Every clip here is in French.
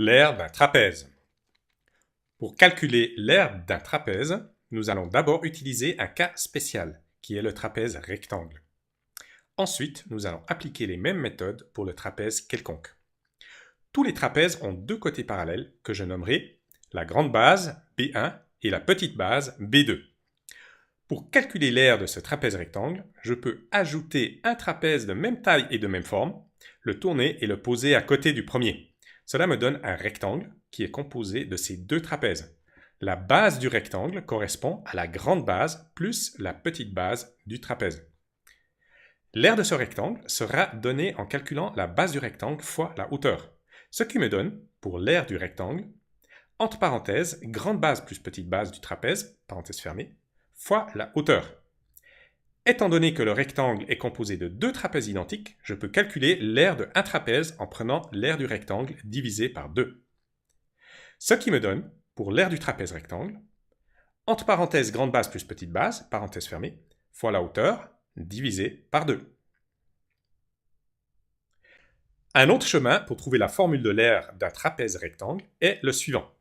L'aire d'un trapèze. Pour calculer l'aire d'un trapèze, nous allons d'abord utiliser un cas spécial, qui est le trapèze rectangle. Ensuite, nous allons appliquer les mêmes méthodes pour le trapèze quelconque. Tous les trapèzes ont deux côtés parallèles que je nommerai la grande base B1 et la petite base B2. Pour calculer l'aire de ce trapèze rectangle, je peux ajouter un trapèze de même taille et de même forme, le tourner et le poser à côté du premier. Cela me donne un rectangle qui est composé de ces deux trapèzes. La base du rectangle correspond à la grande base plus la petite base du trapèze. L'aire de ce rectangle sera donnée en calculant la base du rectangle fois la hauteur, ce qui me donne, pour l'aire du rectangle, entre parenthèses, grande base plus petite base du trapèze, parenthèse fermée, fois la hauteur. Étant donné que le rectangle est composé de deux trapèzes identiques, je peux calculer l'aire de un trapèze en prenant l'aire du rectangle divisé par 2. Ce qui me donne, pour l'aire du trapèze rectangle, entre parenthèses grande base plus petite base, parenthèse fermée, fois la hauteur, divisé par 2. Un autre chemin pour trouver la formule de l'aire d'un trapèze rectangle est le suivant.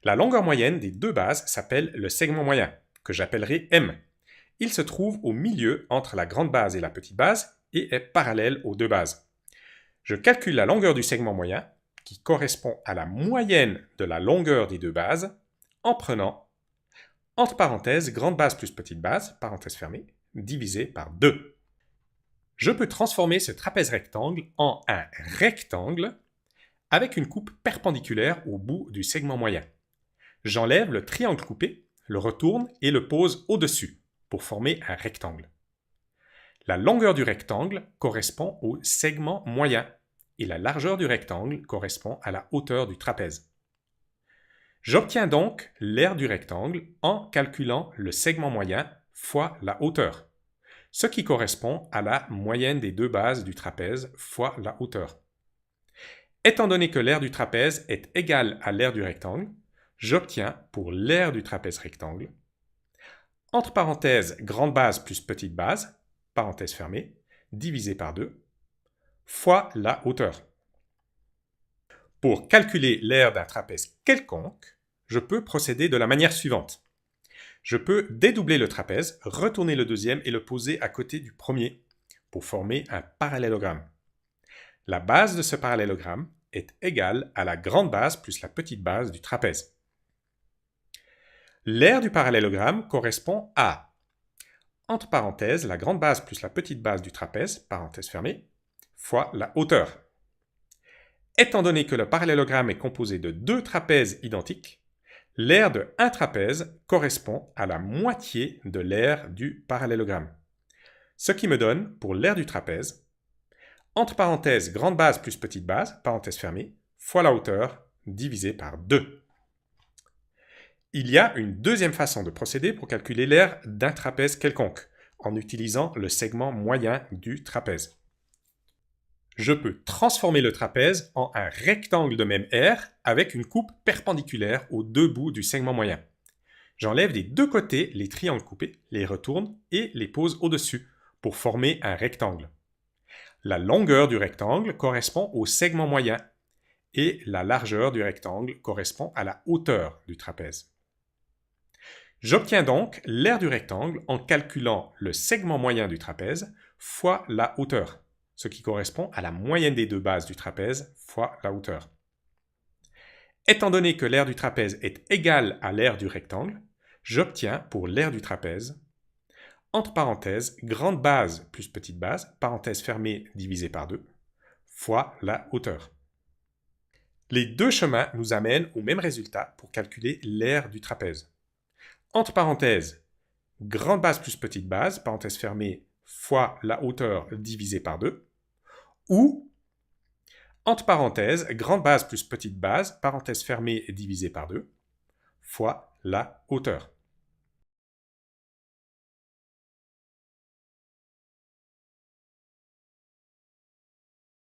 La longueur moyenne des deux bases s'appelle le segment moyen, que j'appellerai M. Il se trouve au milieu entre la grande base et la petite base et est parallèle aux deux bases. Je calcule la longueur du segment moyen, qui correspond à la moyenne de la longueur des deux bases, en prenant, entre parenthèses, grande base plus petite base, parenthèse fermée, divisé par 2. Je peux transformer ce trapèze rectangle en un rectangle avec une coupe perpendiculaire au bout du segment moyen. J'enlève le triangle coupé, le retourne et le pose au-dessus pour former un rectangle. La longueur du rectangle correspond au segment moyen et la largeur du rectangle correspond à la hauteur du trapèze. J'obtiens donc l'aire du rectangle en calculant le segment moyen fois la hauteur, ce qui correspond à la moyenne des deux bases du trapèze fois la hauteur. Étant donné que l'aire du trapèze est égale à l'aire du rectangle, j'obtiens pour l'aire du trapèze rectangle, entre parenthèses grande base plus petite base, parenthèse fermée, divisé par 2, fois la hauteur. Pour calculer l'aire d'un trapèze quelconque, je peux procéder de la manière suivante. Je peux dédoubler le trapèze, retourner le deuxième et le poser à côté du premier pour former un parallélogramme. La base de ce parallélogramme est égale à la grande base plus la petite base du trapèze. L'aire du parallélogramme correspond à, entre parenthèses, la grande base plus la petite base du trapèze, parenthèse fermée, fois la hauteur. Étant donné que le parallélogramme est composé de deux trapèzes identiques, l'aire de un trapèze correspond à la moitié de l'aire du parallélogramme. Ce qui me donne, pour l'aire du trapèze, entre parenthèses grande base plus petite base, parenthèse fermée, fois la hauteur, divisé par 2. Il y a une deuxième façon de procéder pour calculer l'aire d'un trapèze quelconque, en utilisant le segment moyen du trapèze. Je peux transformer le trapèze en un rectangle de même aire avec une coupe perpendiculaire aux deux bouts du segment moyen. J'enlève des deux côtés les triangles coupés, les retourne et les pose au-dessus pour former un rectangle. La longueur du rectangle correspond au segment moyen et la largeur du rectangle correspond à la hauteur du trapèze. J'obtiens donc l'aire du rectangle en calculant le segment moyen du trapèze fois la hauteur, ce qui correspond à la moyenne des deux bases du trapèze fois la hauteur. Étant donné que l'aire du trapèze est égale à l'aire du rectangle, j'obtiens pour l'aire du trapèze, entre parenthèses, grande base plus petite base, parenthèse fermée divisé par 2, fois la hauteur. Les deux chemins nous amènent au même résultat pour calculer l'aire du trapèze. Entre parenthèses, grande base plus petite base, parenthèse fermée, fois la hauteur divisé par 2, ou, entre parenthèses, grande base plus petite base, parenthèse fermée divisé par 2, fois la hauteur.